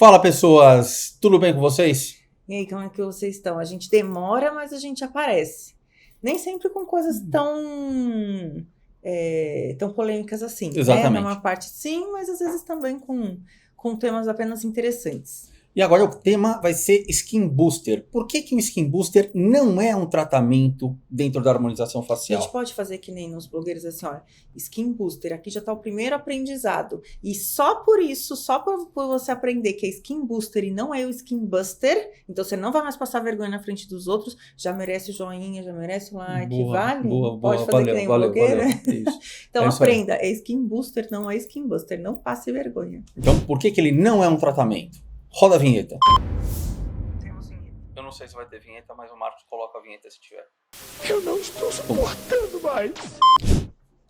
Fala, pessoas! Tudo bem com vocês? E aí, como é que vocês estão? A gente demora, mas a gente aparece. Nem sempre com coisas tão polêmicas assim, né? Na Exatamente. maior parte sim, mas às vezes também com temas apenas interessantes. E agora o tema vai ser Skin Booster. Por que o Skin Booster não é um tratamento dentro da harmonização A facial? gente pode fazer que nem nos blogueiros assim, olha, Skin Booster, aqui já está o primeiro aprendizado. E só por isso, só por você aprender que é Skin Booster e não é o Skin Buster, então você não vai mais passar vergonha na frente dos outros, já merece o joinha, já merece o like, vale? Pode fazer que nem blogueiro. Isso. Então isso aí. aprenda, é Skin Booster, não é Skin Buster, não passe vergonha. Então, por que ele não é um tratamento? Roda a vinheta. Temos vinheta. Eu não sei se vai ter vinheta, mas o Marcos coloca a vinheta se tiver. Eu não estou suportando mais.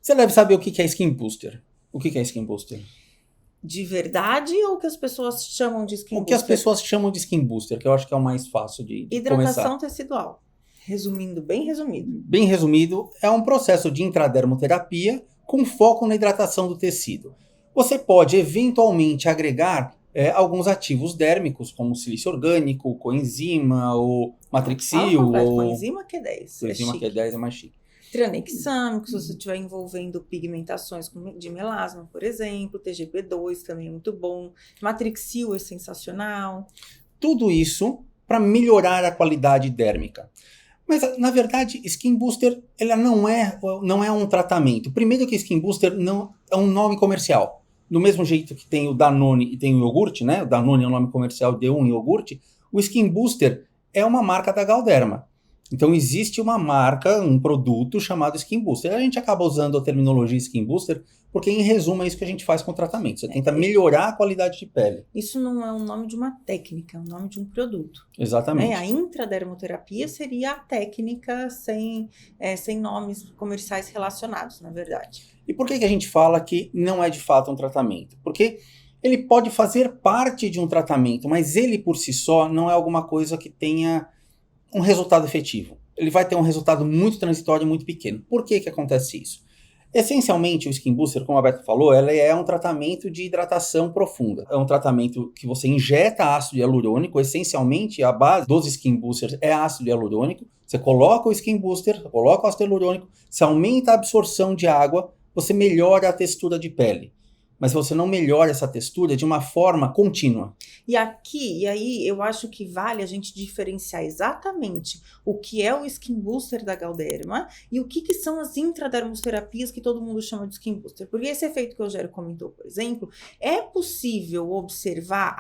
Você deve saber o que é Skin Booster. O que é Skin Booster? De verdade ou que as pessoas chamam de Skin O Booster? que as pessoas chamam de Skin Booster, que eu acho que é o mais fácil de Hidratação começar. tecidual. Resumindo, bem resumido. Bem resumido, é um processo de intradermoterapia com foco na hidratação do tecido. Você pode eventualmente agregar alguns ativos dérmicos, como silício orgânico, coenzima, ou matrixil, ou Coenzima Q10. coenzima Q10 é mais chique. Tranexâmico, se você estiver envolvendo pigmentações de melasma, por exemplo. TGP2 também é muito bom. Matrixil é sensacional. Tudo isso para melhorar a qualidade dérmica. Mas, na verdade, Skin Booster ela não é um tratamento. Primeiro que Skin Booster não é um nome comercial. Do mesmo jeito que tem o Danone e tem o iogurte, né? O Danone é o nome comercial de um iogurte. O Skin Booster é uma marca da Galderma. Então existe uma marca, um produto chamado Skin Booster. A gente acaba usando a terminologia Skin Booster porque, em resumo, é isso que a gente faz com o tratamento. Você tenta melhorar a qualidade de pele. Isso não é o nome de uma técnica, é o nome de um produto. Exatamente. Né? A intradermoterapia seria a técnica sem nomes comerciais relacionados, na verdade. E por que a gente fala que não é de fato um tratamento? Porque ele pode fazer parte de um tratamento, mas ele por si só não é alguma coisa que tenha um resultado efetivo. Ele vai ter um resultado muito transitório e muito pequeno. Por que acontece isso? Essencialmente, o Skin Booster, como a Beto falou, ela é um tratamento de hidratação profunda. É um tratamento que você injeta ácido hialurônico. Essencialmente, a base dos Skin Boosters é ácido hialurônico. Você coloca o Skin Booster, coloca o ácido hialurônico, você aumenta a absorção de água, você melhora a textura de pele. Mas você não melhora essa textura de uma forma contínua. E aí eu acho que vale a gente diferenciar exatamente o que é o Skin Booster da Galderma e o que são as intradermoterapias que todo mundo chama de Skin Booster. Porque esse efeito que o Rogério comentou, por exemplo, é possível observar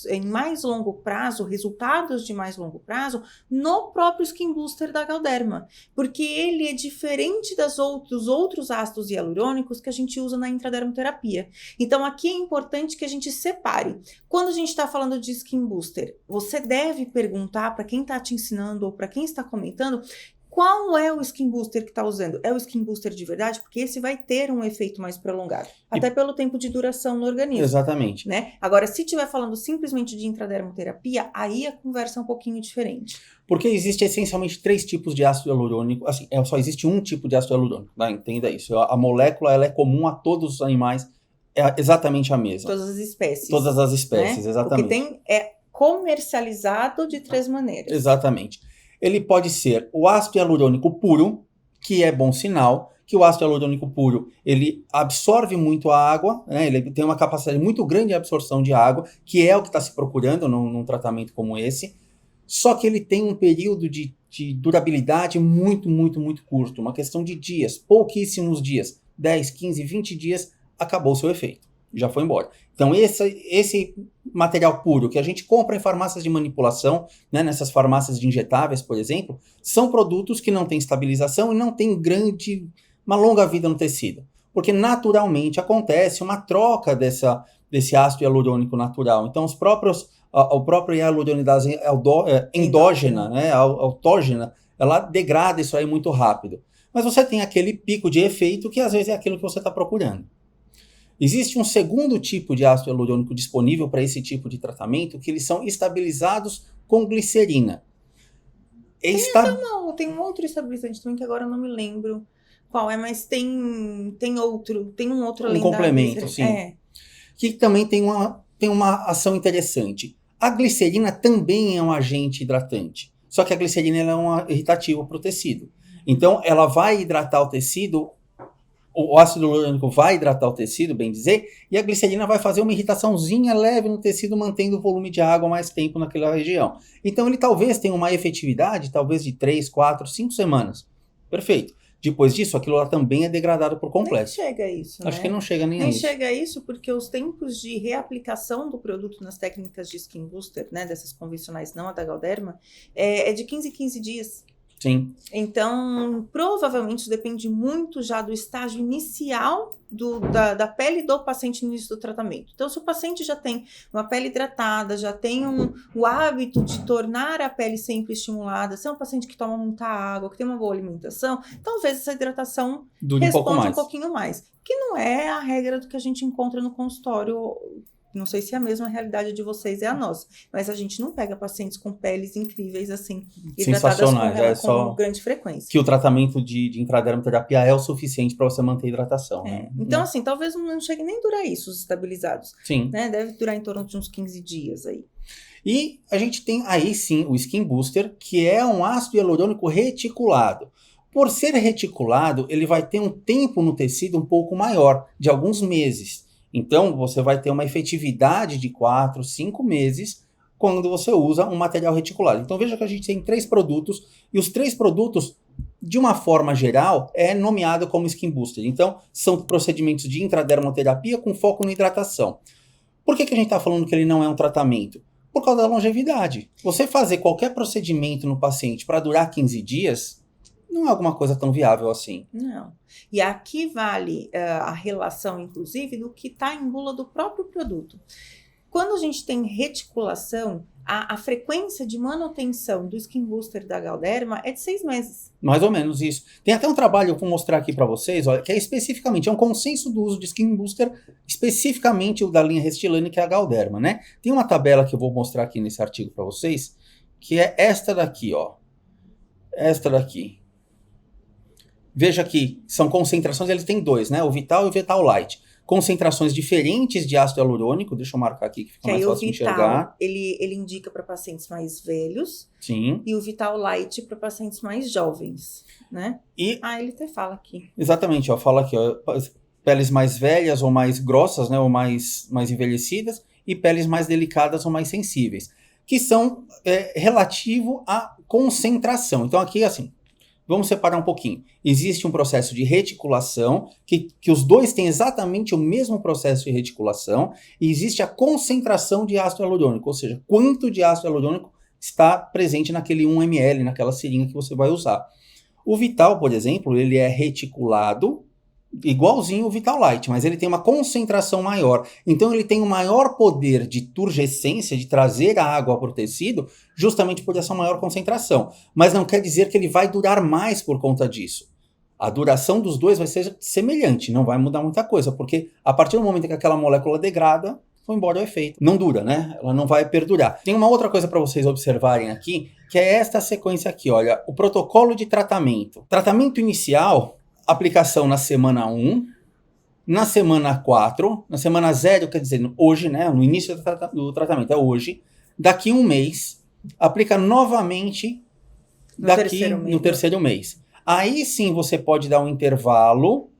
em mais longo prazo, resultados de mais longo prazo, no próprio Skin Booster da Galderma. Porque ele é diferente dos outros ácidos hialurônicos que a gente usa na intradermoterapia. Então aqui é importante que a gente separe. Quando a gente está falando de Skin Booster, você deve perguntar para quem está te ensinando ou para quem está comentando qual é o Skin Booster que está usando. É o Skin Booster de verdade? Porque esse vai ter um efeito mais prolongado. Até pelo tempo de duração no organismo. Exatamente. Né? Agora, se estiver falando simplesmente de intradermoterapia, aí a conversa é um pouquinho diferente. Porque existe essencialmente 3 tipos de ácido hialurônico. Assim, só existe um tipo de ácido hialurônico. Tá? Entenda isso. A molécula ela é comum a todos os animais. É exatamente a mesma. Todas as espécies. Todas as espécies, né? exatamente. É comercializado de 3 maneiras. Exatamente. Ele pode ser o ácido hialurônico puro, que é bom sinal, que o ácido hialurônico puro, ele absorve muito a água, né? Ele tem uma capacidade muito grande de absorção de água, que é o que está se procurando num tratamento como esse, só que ele tem um período de durabilidade muito, muito, muito curto, uma questão de dias, pouquíssimos dias, 10, 15, 20 dias, acabou o seu efeito, já foi embora. Então esse material puro que a gente compra em farmácias de manipulação, né, nessas farmácias de injetáveis, por exemplo, são produtos que não têm estabilização e não têm uma longa vida no tecido, porque naturalmente acontece uma troca desse ácido hialurônico natural. Então o próprio hialuronidase endógena, né, autógena, ela degrada isso aí muito rápido. Mas você tem aquele pico de efeito que às vezes é aquilo que você está procurando. Existe um segundo tipo de ácido hialurônico disponível para esse tipo de tratamento, que eles são estabilizados com glicerina. Tem um outro estabilizante também que agora eu não me lembro qual é, mas tem um outro além complemento, sim. Que também tem tem uma ação interessante. A glicerina também é um agente hidratante, só que a glicerina ela é um irritativo para o tecido. Então, ela vai hidratar o tecido, o ácido hialurônico vai hidratar o tecido, bem dizer, e a glicerina vai fazer uma irritaçãozinha leve no tecido, mantendo o volume de água mais tempo naquela região. Então, ele talvez tenha uma efetividade, talvez de 3, 4, 5 semanas. Perfeito. Depois disso, aquilo lá também é degradado por completo. Nem chega a isso, Acho né? que não chega nem a isso. Nem chega a isso porque os tempos de reaplicação do produto nas técnicas de Skin Booster, né, dessas convencionais, não a da Galderma, é de 15 em 15 dias. Sim. Então, provavelmente isso depende muito já do estágio inicial da pele do paciente no início do tratamento. Então, se o paciente já tem uma pele hidratada, já tem o hábito de tornar a pele sempre estimulada, se é um paciente que toma muita água, que tem uma boa alimentação, talvez essa hidratação Dure um pouco responda mais. um pouquinho mais. Que não é a regra do que a gente encontra no consultório. Não sei se a mesma realidade de vocês é a nossa, mas a gente não pega pacientes com peles incríveis assim, hidratadas Sensacionais, com grande frequência. Que o tratamento de intradermoterapia é o suficiente para você manter a hidratação. Né? Então, assim, talvez não chegue nem a durar isso, os estabilizados. Sim. Né? Deve durar em torno de uns 15 dias aí. E a gente tem aí sim o Skin Booster, que é um ácido hialurônico reticulado. Por ser reticulado, ele vai ter um tempo no tecido um pouco maior, de alguns meses. Então, você vai ter uma efetividade de 4, 5 meses quando você usa um material reticulado. Então, veja que a gente tem 3 produtos, e os 3 produtos, de uma forma geral, é nomeado como Skin Booster. Então, são procedimentos de intradermoterapia com foco na hidratação. Por que a gente está falando que ele não é um tratamento? Por causa da longevidade. Você fazer qualquer procedimento no paciente para durar 15 dias... não é alguma coisa tão viável assim. Não. E aqui vale a relação, inclusive, do que está em bula do próprio produto. Quando a gente tem reticulação, a frequência de manutenção do Skin Booster da Galderma é de 6 meses. Mais ou menos isso. Tem até um trabalho, eu vou mostrar aqui para vocês, olha, que é especificamente, é um consenso do uso de Skin Booster, especificamente o da linha Restylane, que é a Galderma, né? Tem uma tabela que eu vou mostrar aqui nesse artigo para vocês, que é esta daqui, ó. Esta daqui. Veja que são concentrações, eles têm 2, né? O Vital e o Vital Light. Concentrações diferentes de ácido hialurônico, deixa eu marcar aqui que fica mais fácil de enxergar. Ele indica para pacientes mais velhos. Sim. E o Vital Light para pacientes mais jovens, né? E, ele até fala aqui. Exatamente, ó, fala aqui, ó, peles mais velhas ou mais grossas, né? Ou mais envelhecidas, e peles mais delicadas ou mais sensíveis. Que são relativo à concentração. Então aqui, assim, vamos separar um pouquinho. Existe um processo de reticulação, que os dois têm exatamente o mesmo processo de reticulação, e existe a concentração de ácido hialurônico, ou seja, quanto de ácido hialurônico está presente naquele 1 ml, naquela seringa que você vai usar. O Vital, por exemplo, ele é reticulado, igualzinho o Vital Light, mas ele tem uma concentração maior. Então ele tem um maior poder de turgescência, de trazer a água para o tecido, justamente por essa maior concentração. Mas não quer dizer que ele vai durar mais por conta disso. A duração dos dois vai ser semelhante, não vai mudar muita coisa, porque a partir do momento que aquela molécula degrada, foi embora o efeito. Não dura, né? Ela não vai perdurar. Tem uma outra coisa para vocês observarem aqui, que é esta sequência aqui, olha, o protocolo de tratamento. Tratamento inicial, aplicação na semana 1, na semana 4, na semana 0, quer dizer, hoje, né, no início do tratamento, é hoje, daqui 1 mês, aplica novamente no terceiro mês. Aí sim você pode dar um intervalo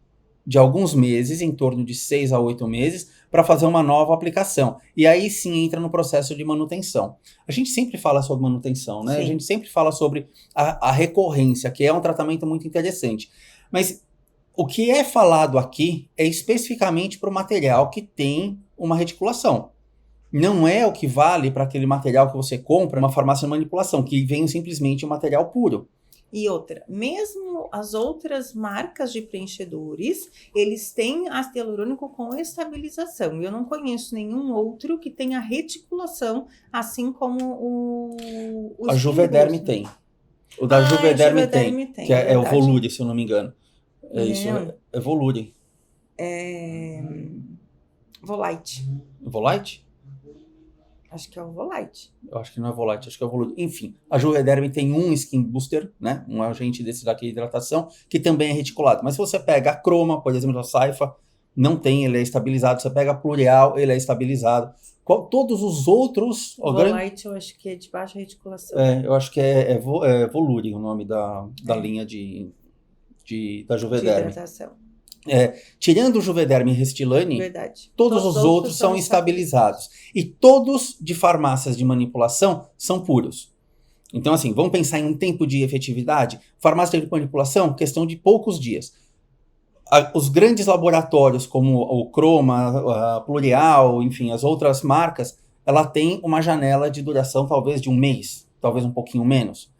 de alguns meses, em torno de 6 a 8 meses, para fazer uma nova aplicação. E aí sim entra no processo de manutenção. A gente sempre fala sobre manutenção, né? Sim. A gente sempre fala sobre a recorrência, que é um tratamento muito interessante. Mas o que é falado aqui é especificamente para o material que tem uma reticulação. Não é o que vale para aquele material que você compra numa farmácia de manipulação, que vem simplesmente um material puro. E outra, mesmo as outras marcas de preenchedores, eles têm ácido hialurônico com estabilização. Eu não conheço nenhum outro que tenha reticulação, assim como a Juvederm tem. O da Juvederm tem, que é o Volure, se eu não me engano. É Volure. Volite. Volite? Acho que é o Volite. Eu acho que não é Volite, acho que é o Volure. Enfim, a Juvederm tem um Skin Booster, né? Um agente desse daqui de hidratação, que também é reticulado. Mas se você pega a Croma, por exemplo, a Saifa, não tem, ele é estabilizado. Você pega a Plureal, ele é estabilizado Todos os outros... Volite, eu acho que é de baixa reticulação. Eu acho que é Volure o nome da linha da Juvederm. De hidratação. Tirando o Juvederm e Restylane, Verdade. todos os outros são estabilizados. E todos de farmácias de manipulação são puros. Então, assim, vamos pensar em um tempo de efetividade? Farmácia de manipulação, questão de poucos dias. Os grandes laboratórios, como o Croma, a Plureal, enfim, as outras marcas, ela tem uma janela de duração talvez de um mês, talvez um pouquinho menos.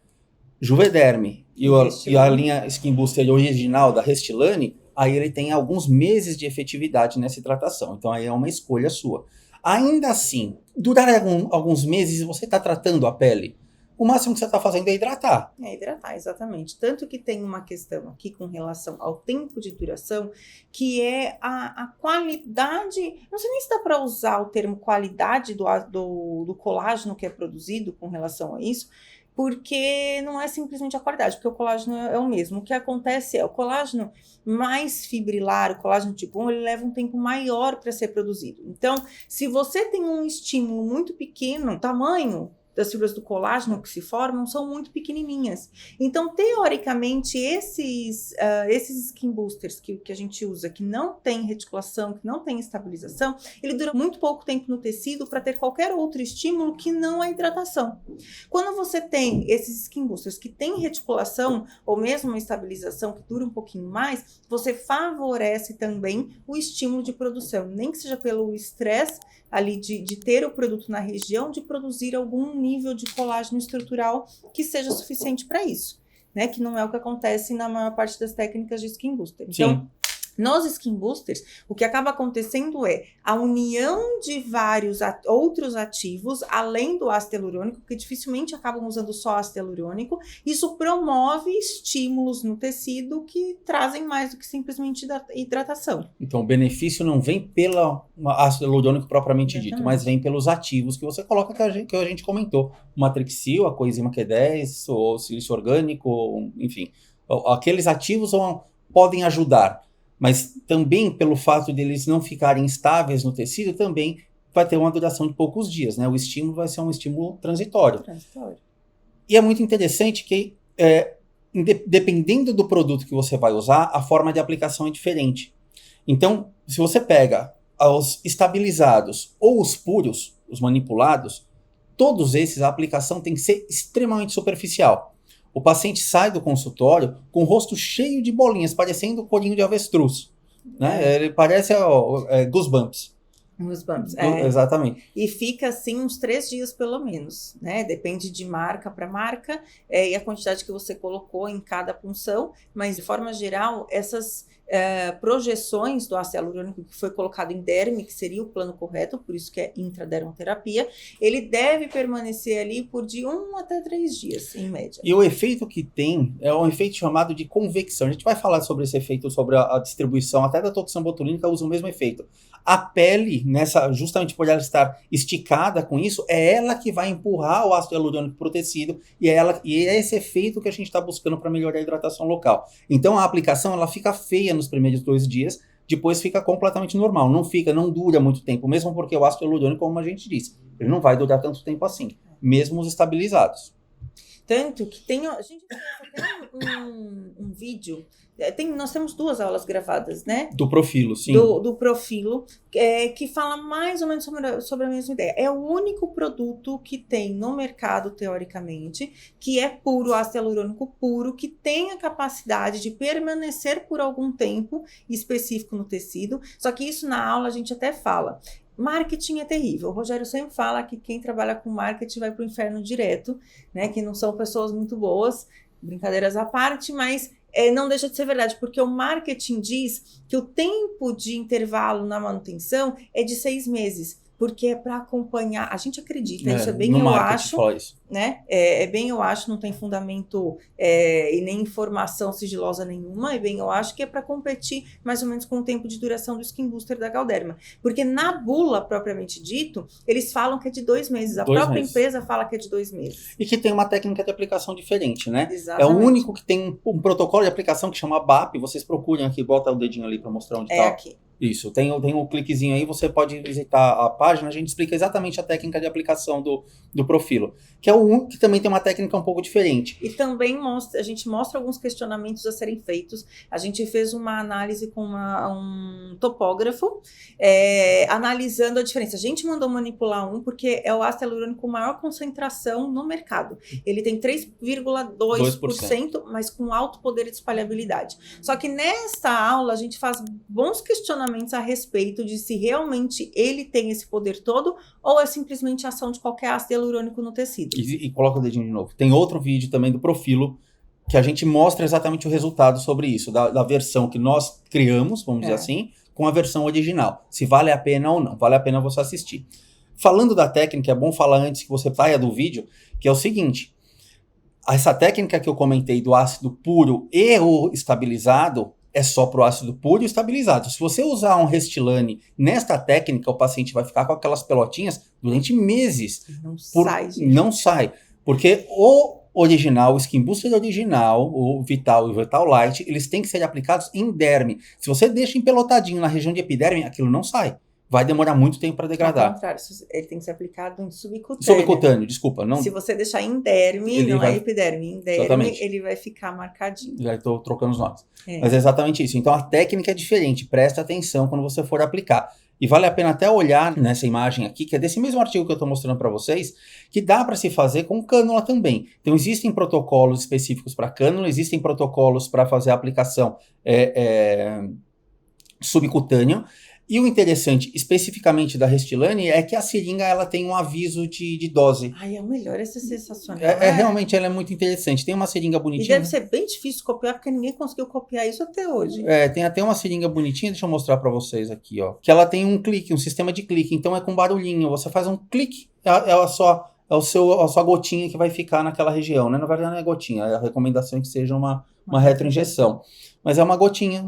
Juvederm e a linha Skin Booster original da Restylane, aí ele tem alguns meses de efetividade nessa hidratação. Então aí é uma escolha sua. Ainda assim, durar alguns meses, você está tratando a pele, o máximo que você está fazendo é hidratar. É hidratar, exatamente. Tanto que tem uma questão aqui com relação ao tempo de duração, que é a qualidade, não sei nem se dá para usar o termo qualidade do colágeno que é produzido com relação a isso, porque não é simplesmente a qualidade, porque o colágeno é o mesmo. O que acontece é o colágeno mais fibrilar, o colágeno tipo 1, ele leva um tempo maior para ser produzido. Então, se você tem um estímulo muito pequeno, o tamanho das fibras do colágeno que se formam são muito pequenininhas. Então, teoricamente, esses skin boosters que a gente usa, que não tem reticulação, que não tem estabilização, ele dura muito pouco tempo no tecido para ter qualquer outro estímulo que não a hidratação. Quando você tem esses skin boosters que tem reticulação ou mesmo uma estabilização que dura um pouquinho mais, você favorece também o estímulo de produção, nem que seja pelo estresse ali de ter o produto na região, de produzir algum nível de colágeno estrutural que seja suficiente para isso, né? Que não é o que acontece na maior parte das técnicas de skin booster. Então, Sim. nos skin boosters, o que acaba acontecendo é a união de vários outros ativos, além do ácido hialurônico, que dificilmente acabam usando só ácido hialurônico. Isso promove estímulos no tecido que trazem mais do que simplesmente hidratação. Então, o benefício não vem pelo ácido hialurônico propriamente dito, mas vem pelos ativos que você coloca, que a gente comentou. O Matrixil, a coenzima Q10, o silício orgânico, enfim. Aqueles ativos podem ajudar. Mas também, pelo fato de eles não ficarem estáveis no tecido, também vai ter uma duração de poucos dias, né? O estímulo vai ser um estímulo transitório. E é muito interessante que, dependendo do produto que você vai usar, a forma de aplicação é diferente. Então, se você pega os estabilizados ou os puros, os manipulados, todos esses, a aplicação tem que ser extremamente superficial. O paciente sai do consultório com o rosto cheio de bolinhas, parecendo colinho de avestruz. Né? Ele parece Goosebumps. Goosebumps, exatamente. E fica assim uns 3 dias pelo menos, né? Depende de marca para marca e a quantidade que você colocou em cada punção, mas de forma geral, essas projeções do ácido hialurônico que foi colocado em derme, que seria o plano correto, por isso que é intradermoterapia, ele deve permanecer ali por de 1 até 3 dias, em média. E o efeito que tem é um efeito chamado de convecção. A gente vai falar sobre esse efeito, sobre a distribuição, até da toxina botulínica usa o mesmo efeito. A pele, justamente por ela estar esticada com isso, é ela que vai empurrar o ácido hialurônico para o tecido e é esse efeito que a gente está buscando para melhorar a hidratação local. Então a aplicação ela fica feia nos primeiros 2 dias, depois fica completamente normal. Não dura muito tempo, mesmo porque o ácido hialurônico, como a gente disse, ele não vai durar tanto tempo assim, mesmo os estabilizados. Tanto que a gente tem um vídeo, nós temos 2 aulas gravadas, né? Do Profilo, sim. Do Profilo, que fala mais ou menos sobre a mesma ideia. É o único produto que tem no mercado, teoricamente, que é puro, ácido hialurônico puro, que tem a capacidade de permanecer por algum tempo específico no tecido. Só que isso na aula a gente até fala. Marketing é terrível. O Rogério sempre fala que quem trabalha com marketing vai para o inferno direto, né? Que não são pessoas muito boas, brincadeiras à parte, mas não deixa de ser verdade, porque o marketing diz que o tempo de intervalo na manutenção é de 6 meses, porque é para acompanhar. A gente acredita, isso é bem eu acho, né? É bem eu acho, não tem fundamento e nem informação sigilosa nenhuma, é bem eu acho que é para competir mais ou menos com o tempo de duração do Skin Booster da Galderma. Porque na bula, propriamente dito, eles falam que é de 2 meses. A própria empresa fala que é de 2 meses. E que tem uma técnica de aplicação diferente, né? Exatamente. É o único que tem um protocolo de aplicação que chama BAP. Vocês procuram aqui, bota o dedinho ali para mostrar onde está. Aqui. Isso, tem um cliquezinho aí, você pode visitar a página, a gente explica exatamente a técnica de aplicação do Profilo, que é o único que também tem uma técnica um pouco diferente. E também a gente mostra alguns questionamentos a serem feitos. A gente fez uma análise com um topógrafo, analisando a diferença. A gente mandou manipular porque é o ácido hialurônico com maior concentração no mercado. Ele tem 3,2%, mas com alto poder de espalhabilidade. Só que nesta aula a gente faz bons questionamentos a respeito de se realmente ele tem esse poder todo ou é simplesmente a ação de qualquer ácido hialurônico no tecido. E coloca o dedinho de novo. Tem outro vídeo também do Profilo que a gente mostra exatamente o resultado sobre isso, da versão que nós criamos, vamos dizer assim, com a versão original. Se vale a pena ou não. Vale a pena você assistir. Falando da técnica, é bom falar antes que você saia do vídeo, que é o seguinte: essa técnica que eu comentei do ácido puro e o estabilizado é só para o ácido puro e estabilizado. Se você usar um Restylane nesta técnica, o paciente vai ficar com aquelas pelotinhas durante meses. Não sai. Porque o original, o Skin Booster original, o Vital e o Vital Light, eles têm que ser aplicados em derme. Se você deixa empelotadinho na região de epiderme, aquilo não sai. Vai demorar muito tempo para degradar. Ao contrário, ele tem que ser aplicado em subcutâneo. Subcutâneo, desculpa. Não... Se você deixar em derme, não é epiderme. Em derme, exatamente, ele vai ficar marcadinho. Já estou trocando os nomes. Mas é exatamente isso. Então a técnica é diferente. Presta atenção quando você for aplicar. E vale a pena até olhar nessa imagem aqui, que é desse mesmo artigo que eu estou mostrando para vocês, que dá para se fazer com cânula também. Então existem protocolos específicos para cânula, existem protocolos para fazer a aplicação subcutânea. E o interessante, especificamente da Restylane, é que a seringa ela tem um aviso de dose. Ai, é o melhor, essa é sensacional. Realmente, ela é muito interessante. Tem uma seringa bonitinha. E deve ser bem difícil copiar, porque ninguém conseguiu copiar isso até hoje. Tem até uma seringa bonitinha, deixa eu mostrar para vocês aqui, ó. Que ela tem um clique, um sistema de clique, então é com barulhinho. Você faz um clique, é a sua gotinha que vai ficar naquela região, né? Na verdade não é gotinha, a recomendação é que seja uma retroinjeção. Mas é uma gotinha.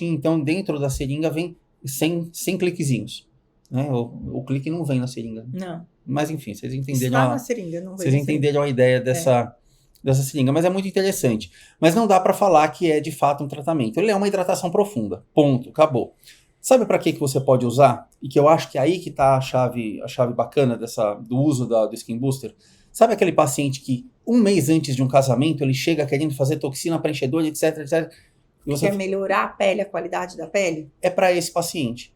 Então dentro da seringa vem 100 cliquezinhos, né? O clique não vem na seringa. Não. Mas enfim, vocês entenderam. Está na seringa, não vem. Vocês entenderam a ideia dessa seringa, mas é muito interessante. Mas não dá para falar que é de fato um tratamento. Ele é uma hidratação profunda. Ponto, acabou. Sabe para que você pode usar? E que eu acho que é aí que está a chave bacana do uso do Skin Booster. Sabe aquele paciente que um mês antes de um casamento ele chega querendo fazer toxina preenchedora, etc, etc. Quer melhorar a pele, a qualidade da pele? É para esse paciente.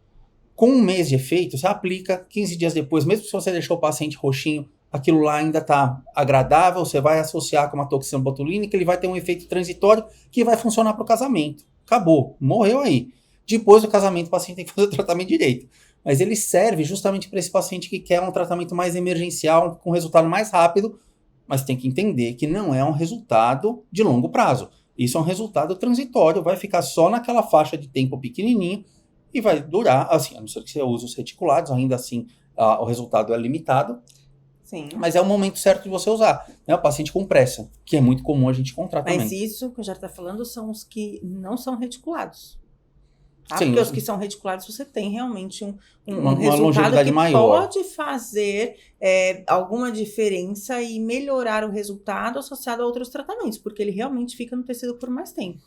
Com um mês de efeito, você aplica 15 dias depois, mesmo se você deixou o paciente roxinho, aquilo lá ainda está agradável, você vai associar com uma toxina botulínica, ele vai ter um efeito transitório que vai funcionar para o casamento. Acabou, morreu aí. Depois do casamento, o paciente tem que fazer o tratamento direito. Mas ele serve justamente para esse paciente que quer um tratamento mais emergencial, com resultado mais rápido, mas tem que entender que não é um resultado de longo prazo. Isso é um resultado transitório, vai ficar só naquela faixa de tempo pequenininho e vai durar, assim, a não ser que você use os reticulados, ainda assim o resultado é limitado. Sim. Mas é o momento certo de você usar, né? O paciente com pressa, que é muito comum a gente encontrar também. Mas isso que eu já estou falando são os que não são reticulados. Tá? Sim, Porque os que são reticulados, você tem realmente um resultado longevidade que maior. pode fazer alguma diferença e melhorar o resultado associado a outros tratamentos, porque ele realmente fica no tecido por mais tempo.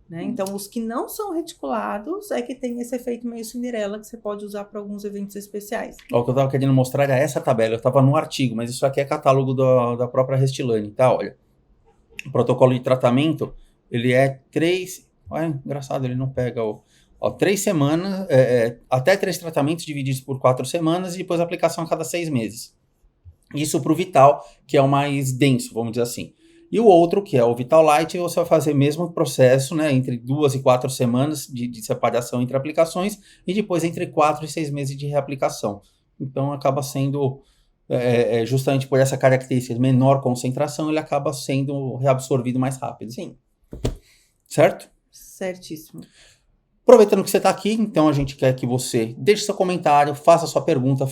Né? Então, os que não são reticulados é que tem esse efeito meio Cinderela que você pode usar para alguns eventos especiais. O que eu estava querendo mostrar era essa tabela. Eu estava no artigo, mas isso aqui é catálogo da própria Restylane, tá? Olha, o protocolo de tratamento, ele é 3... Olha, engraçado, ele não pega 3 semanas, até 3 tratamentos divididos por 4 semanas e depois aplicação a cada 6 meses. Isso para o Vital, que é o mais denso, vamos dizer assim. E o outro, que é o Vital Light, você vai fazer o mesmo processo, né, entre 2 e 4 semanas de separação entre aplicações e depois entre 4 e 6 meses de reaplicação. Então acaba sendo, justamente por essa característica de menor concentração, ele acaba sendo reabsorvido mais rápido. Sim. Certo? Certíssimo. Aproveitando que você está aqui, então a gente quer que você deixe seu comentário, faça sua pergunta,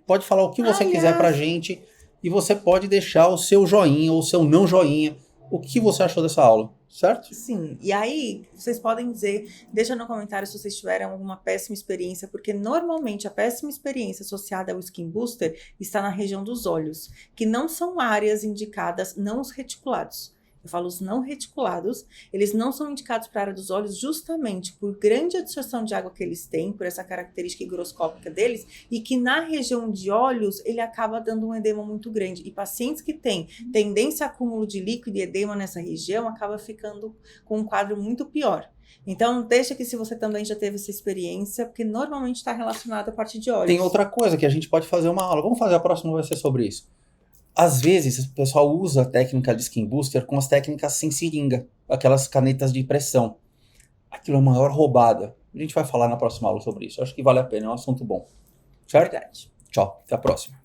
pode falar o que você quiser pra gente e você pode deixar o seu joinha ou o seu não joinha, o que você achou dessa aula, certo? Sim, e aí vocês podem dizer, deixa no comentário se vocês tiveram alguma péssima experiência, porque normalmente a péssima experiência associada ao Skin Booster está na região dos olhos, que não são áreas indicadas, não os reticulados. Eu falo os não reticulados, eles não são indicados para a área dos olhos justamente por grande absorção de água que eles têm, por essa característica higroscópica deles, e que na região de olhos ele acaba dando um edema muito grande. E pacientes que têm tendência a acúmulo de líquido e edema nessa região acaba ficando com um quadro muito pior. Então, deixa que se você também já teve essa experiência, porque normalmente está relacionado à parte de olhos. Tem outra coisa que a gente pode fazer uma aula. Vamos fazer a próxima, vai ser sobre isso. Às vezes, o pessoal usa a técnica de Skin Booster com as técnicas sem seringa, aquelas canetas de pressão. Aquilo é a maior roubada. A gente vai falar na próxima aula sobre isso. Eu acho que vale a pena, é um assunto bom. Certo? Verdade. Tchau, até a próxima.